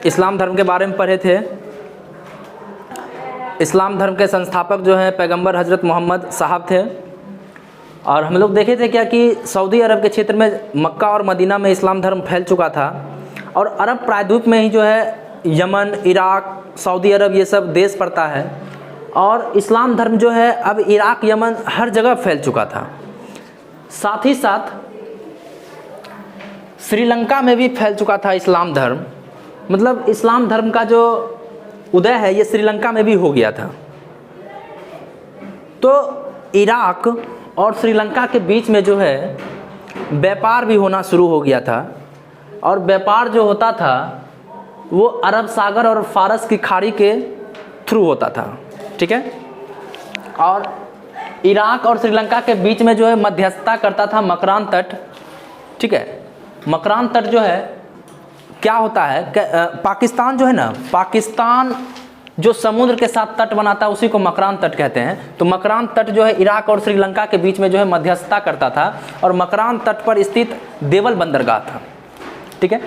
इस्लाम धर्म के बारे में पढ़े थे। इस्लाम धर्म के संस्थापक जो हैं पैगंबर हज़रत मोहम्मद साहब थे। और हम लोग देखे थे क्या कि सऊदी अरब के क्षेत्र में मक्का और मदीना में इस्लाम धर्म फैल चुका था और अरब प्रायद्वीप में ही जो है यमन, इराक, सऊदी अरब ये सब देश पड़ता है और इस्लाम धर्म जो है अब इराक, यमन हर जगह फैल चुका था। साथ ही साथ श्रीलंका में भी फैल चुका था इस्लाम धर्म। मतलब इस्लाम धर्म का जो उदय है ये श्रीलंका में भी हो गया था। तो इराक और श्रीलंका के बीच में जो है व्यापार भी होना शुरू हो गया था और व्यापार जो होता था वो अरब सागर और फारस की खाड़ी के थ्रू होता था, ठीक है। और इराक और श्रीलंका के बीच में जो है मध्यस्थता करता था मकरान तट, ठीक है। मकरान तट जो है क्या होता है, पाकिस्तान जो है ना, पाकिस्तान जो समुद्र के साथ तट बनाता है उसी को मकरान तट कहते हैं। तो मकरान तट जो है इराक और श्रीलंका के बीच में जो है मध्यस्थता करता था और मकरान तट पर स्थित देवल बंदरगाह था, ठीक है।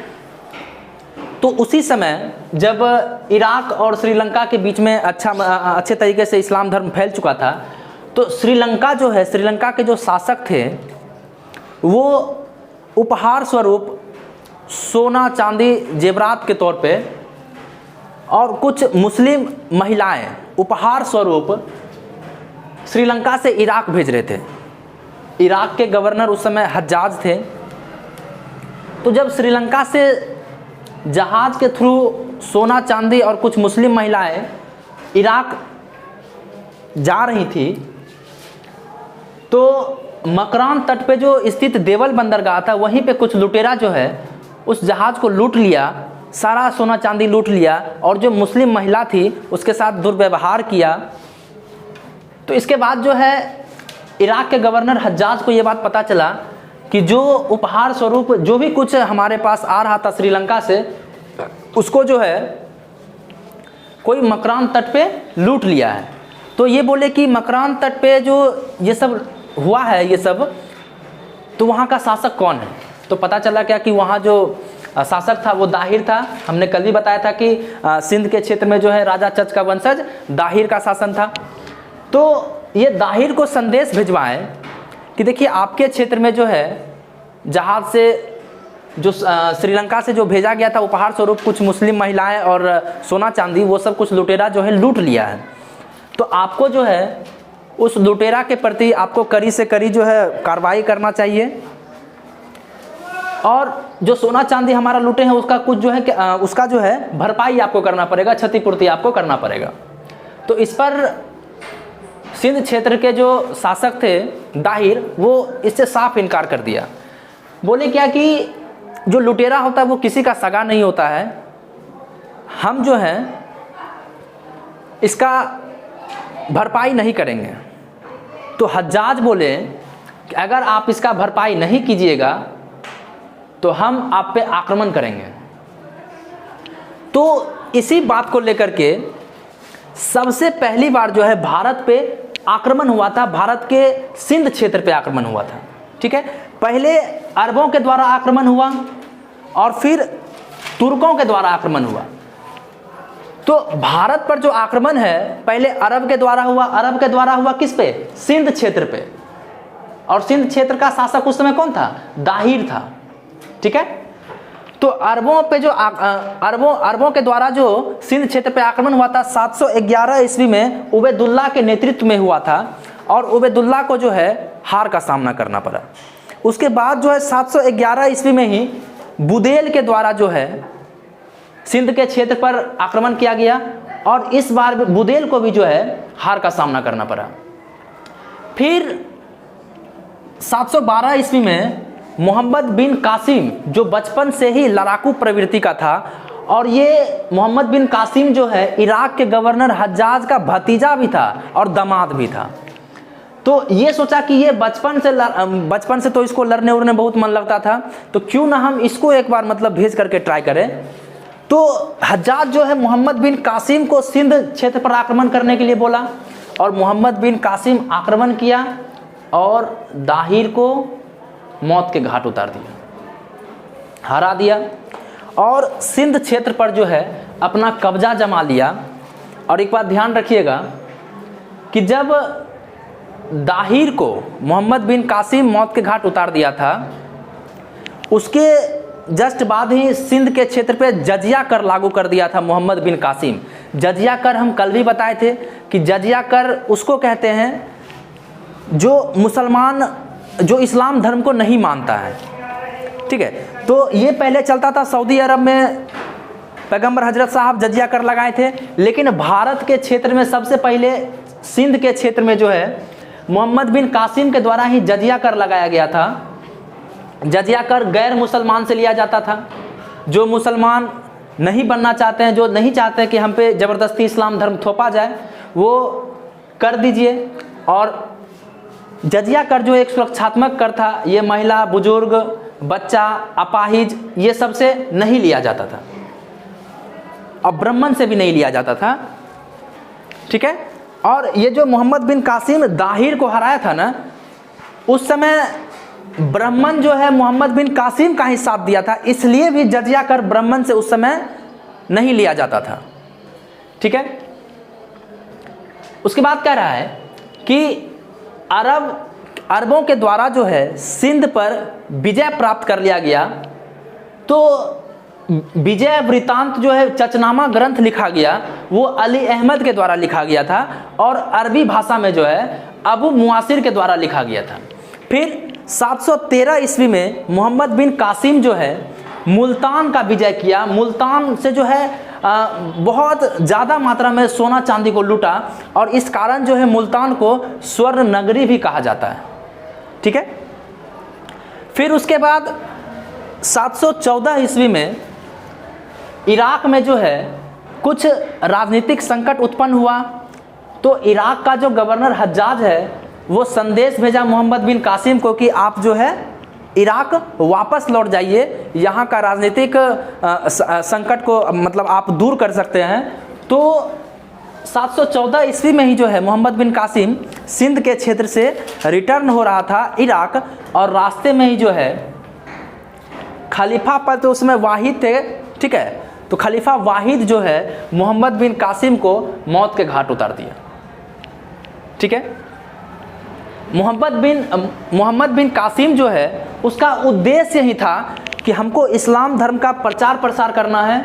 तो उसी समय जब इराक और श्रीलंका के बीच में अच्छे तरीके से इस्लाम धर्म फैल चुका था तो श्रीलंका जो है, श्रीलंका के जो शासक थे वो उपहार स्वरूप सोना चांदी जेवरात के तौर पे और कुछ मुस्लिम महिलाएं उपहार स्वरूप श्रीलंका से इराक भेज रहे थे। इराक के गवर्नर उस समय हज्जाज थे। तो जब श्रीलंका से जहाज के थ्रू सोना चांदी और कुछ मुस्लिम महिलाएं इराक जा रही थी तो मकरान तट पे जो स्थित देवल बंदरगाह था वहीं पे कुछ लुटेरा जो है उस जहाज़ को लूट लिया, सारा सोना चांदी लूट लिया और जो मुस्लिम महिला थी उसके साथ दुर्व्यवहार किया। तो इसके बाद जो है इराक के गवर्नर हज्जाज को ये बात पता चला कि जो उपहार स्वरूप जो भी कुछ हमारे पास आ रहा था श्रीलंका से उसको जो है कोई मकरान तट पे लूट लिया है। तो ये बोले कि मकरान तट पे जो ये सब हुआ है ये सब, तो वहाँ का शासक कौन है। तो पता चला क्या कि वहाँ जो शासक था वो दाहिर था। हमने कल भी बताया था कि सिंध के क्षेत्र में जो है राजा चच का वंशज दाहिर का शासन था। तो ये दाहिर को संदेश भिजवाए कि देखिए आपके क्षेत्र में जो है जहाज से जो श्रीलंका से जो भेजा गया था उपहार स्वरूप कुछ मुस्लिम महिलाएं और सोना चांदी वो सब कुछ लुटेरा जो है लूट लिया है। तो आपको जो है उस लुटेरा के प्रति आपको कड़ी से कड़ी जो है कार्रवाई करना चाहिए और जो सोना चांदी हमारा लूटे हैं उसका कुछ जो है उसका जो है भरपाई आपको करना पड़ेगा, क्षतिपूर्ति आपको करना पड़ेगा। तो इस पर सिंध क्षेत्र के जो शासक थे दाहिर वो इससे साफ इनकार कर दिया। बोले क्या कि जो लुटेरा होता है वो किसी का सगा नहीं होता है, हम जो है इसका भरपाई नहीं करेंगे। तो हज्जाज बोले कि अगर आप इसका भरपाई नहीं कीजिएगा तो हम आप पे आक्रमण करेंगे। तो इसी बात को लेकर के सबसे पहली बार जो है भारत पे आक्रमण हुआ था, भारत के सिंध क्षेत्र पे आक्रमण हुआ था, ठीक है। पहले अरबों के द्वारा आक्रमण हुआ और फिर तुर्कों के द्वारा आक्रमण हुआ। तो भारत पर जो आक्रमण है पहले अरब के द्वारा हुआ। अरब के द्वारा हुआ किस पे? सिंध क्षेत्र पे। और सिंध क्षेत्र का शासक उस समय कौन था? दाहिर था, ठीक है। तो अरबों पे जो अरबों के द्वारा जो सिंध क्षेत्र पे आक्रमण हुआ था 711 ईस्वी में उबैदुल्ला के नेतृत्व में हुआ था और उबैदुल्ला को जो है हार का सामना करना पड़ा। उसके बाद जो है 711 ईस्वी में ही बुदेल के द्वारा जो है सिंध के क्षेत्र पर आक्रमण किया गया और इस बार बुदेल को भी जो है हार का सामना करना पड़ा। फिर 712 ईस्वी में मोहम्मद बिन कासिम जो बचपन से ही लड़ाकू प्रवृत्ति का था और ये मोहम्मद बिन कासिम जो है इराक के गवर्नर हज्जाज का भतीजा भी था और दामाद भी था। तो ये सोचा कि ये बचपन से तो इसको लड़ने उड़ने बहुत मन लगता था, तो क्यों ना हम इसको एक बार मतलब भेज करके ट्राई करें। तो हज्जाज जो है मोहम्मद बिन कासिम को सिंध क्षेत्र पर आक्रमण करने के लिए बोला और मोहम्मद बिन कासिम आक्रमण किया और दाहिर को मौत के घाट उतार दिया, हरा दिया। और सिंध क्षेत्र पर जो है अपना कब्जा जमा लिया। और एक बात ध्यान रखिएगा कि जब दाहिर को मोहम्मद बिन कासिम मौत के घाट उतार दिया था, उसके जस्ट बाद ही सिंध के क्षेत्र पे जजिया कर लागू कर दिया था मोहम्मद बिन कासिम। जजिया कर हम कल भी बताए थे कि जजिया कर उसको कहते हैं जो मुसलमान, जो इस्लाम धर्म को नहीं मानता है, ठीक है। तो ये पहले चलता था सऊदी अरब में, पैगंबर हजरत साहब जजिया कर लगाए थे। लेकिन भारत के क्षेत्र में सबसे पहले सिंध के क्षेत्र में जो है मोहम्मद बिन कासिम के द्वारा ही जजिया कर लगाया गया था। जजिया कर गैर मुसलमान से लिया जाता था, जो मुसलमान नहीं बनना चाहते हैं, जो नहीं चाहते हैं कि हम पे ज़बरदस्ती इस्लाम धर्म थोपा जाए, वो कर दीजिए। और जजिया कर जो एक सुरक्षात्मक कर था, ये महिला, बुजुर्ग, बच्चा, अपाहिज, ये सबसे नहीं लिया जाता था और ब्राह्मण से भी नहीं लिया जाता था, ठीक है। और ये जो मोहम्मद बिन कासिम दाहिर को हराया था ना, उस समय ब्राह्मण जो है मोहम्मद बिन कासिम का ही साथ दिया था, इसलिए भी जजिया कर ब्राह्मण से उस समय नहीं लिया जाता था, ठीक है। उसके बाद कह रहा है कि अरबों के द्वारा जो है सिंध पर विजय प्राप्त कर लिया गया। तो विजय वृतांत जो है चचनामा ग्रंथ लिखा गया, वो अली अहमद के द्वारा लिखा गया था और अरबी भाषा में जो है अबू मुआसिर के द्वारा लिखा गया था। फिर 713 ईस्वी में मोहम्मद बिन कासिम जो है मुल्तान का विजय किया। मुल्तान से जो है बहुत ज़्यादा मात्रा में सोना चांदी को लूटा और इस कारण जो है मुल्तान को स्वर्ण नगरी भी कहा जाता है, ठीक है। फिर उसके बाद 714 ईस्वी में इराक में जो है कुछ राजनीतिक संकट उत्पन्न हुआ। तो इराक का जो गवर्नर हज्जाज है वो संदेश भेजा मोहम्मद बिन कासिम को कि आप जो है इराक वापस लौट जाइए, यहाँ का राजनीतिक संकट को मतलब आप दूर कर सकते हैं। तो 714 ईस्वी में ही जो है मोहम्मद बिन कासिम सिंध के क्षेत्र से रिटर्न हो रहा था इराक, और रास्ते में ही जो है खलीफा पर तो उसमें वाहिद थे, ठीक है। तो खलीफा वाहिद जो है मोहम्मद बिन कासिम को मौत के घाट उतार दिया, ठीक है। मोहम्मद बिन कासिम जो है उसका उद्देश्य ही था कि हमको इस्लाम धर्म का प्रचार प्रसार करना है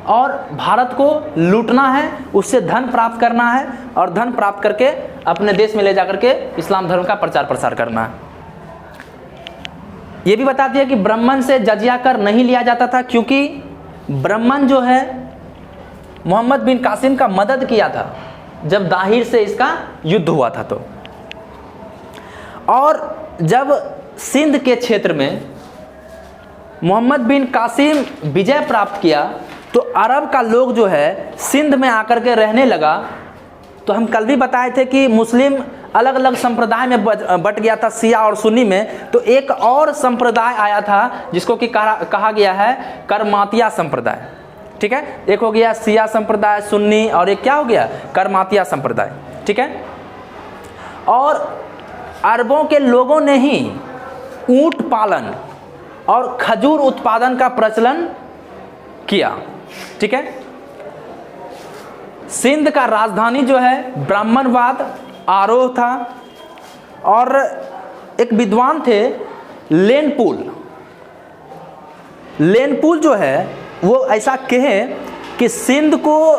और भारत को लूटना है, उससे धन प्राप्त करना है और धन प्राप्त करके अपने देश में ले जाकर के इस्लाम धर्म का प्रचार प्रसार करना है। ये भी बता दिया कि ब्राह्मण से जजिया कर नहीं लिया जाता था, क्योंकि ब्राह्मण जो है मोहम्मद बिन कासिम का मदद किया था जब दाहिर से इसका युद्ध हुआ था। तो और जब सिंध के क्षेत्र में मोहम्मद बिन कासिम विजय प्राप्त किया तो अरब का लोग जो है सिंध में आकर के रहने लगा। तो हम कल भी बताए थे कि मुस्लिम अलग अलग संप्रदाय में बट गया था, शिया और सुन्नी में। तो एक और संप्रदाय आया था जिसको कि कहा गया है करमातिया संप्रदाय, ठीक है। एक हो गया शिया संप्रदाय, सुन्नी, और एक क्या हो गया करमातिया संप्रदाय, ठीक है। और अरबों के लोगों ने ही ऊंट पालन और खजूर उत्पादन का प्रचलन किया, ठीक है। सिंध का राजधानी जो है ब्राह्मणवाद आरोह था। और एक विद्वान थे लेनपुल जो है वो ऐसा कहे कि सिंध को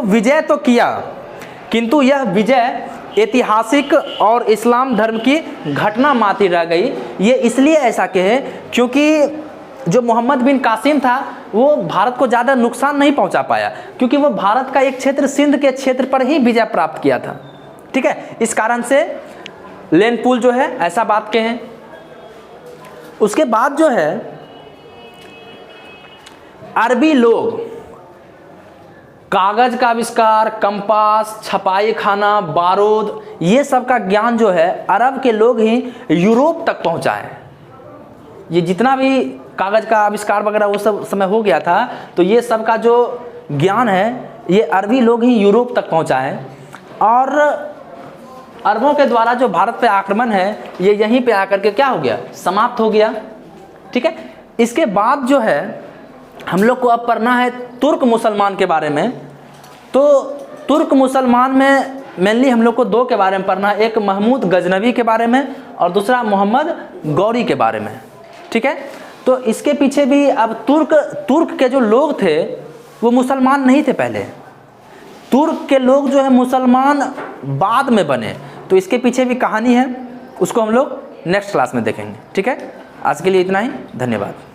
विजय तो किया, किंतु यह विजय ऐतिहासिक और इस्लाम धर्म की घटना मात्र रह गई। ये इसलिए ऐसा कहे क्योंकि जो मोहम्मद बिन कासिम था वो भारत को ज़्यादा नुकसान नहीं पहुंचा पाया, क्योंकि वो भारत का एक क्षेत्र सिंध के क्षेत्र पर ही विजय प्राप्त किया था, ठीक है। इस कारण से लेनपुल जो है ऐसा बात कहें। उसके बाद जो है अरबी लोग कागज का आविष्कार, कंपास, छपाई खाना, बारूद, ये सब का ज्ञान जो है अरब के लोग ही यूरोप तक पहुंचाए। ये जितना भी कागज का आविष्कार वगैरह वो सब समय हो गया था, तो ये सब का जो ज्ञान है ये अरबी लोग ही यूरोप तक पहुंचाए। और अरबों के द्वारा जो भारत पे आक्रमण है ये यहीं पे आकर के क्या हो गया, समाप्त हो गया, ठीक है। इसके बाद जो है हम लोग को अब पढ़ना है तुर्क मुसलमान के बारे में। तो तुर्क मुसलमान में मेनली हम लोग को दो के बारे में पढ़ना है, एक महमूद गजनवी के बारे में और दूसरा मोहम्मद गौरी के बारे में, ठीक है। तो इसके पीछे भी अब तुर्क के जो लोग थे वो मुसलमान नहीं थे पहले, तुर्क के लोग जो है मुसलमान बाद में बने। तो इसके पीछे भी कहानी है, उसको हम लोग नेक्स्ट क्लास में देखेंगे, ठीक है। आज के लिए इतना ही, धन्यवाद।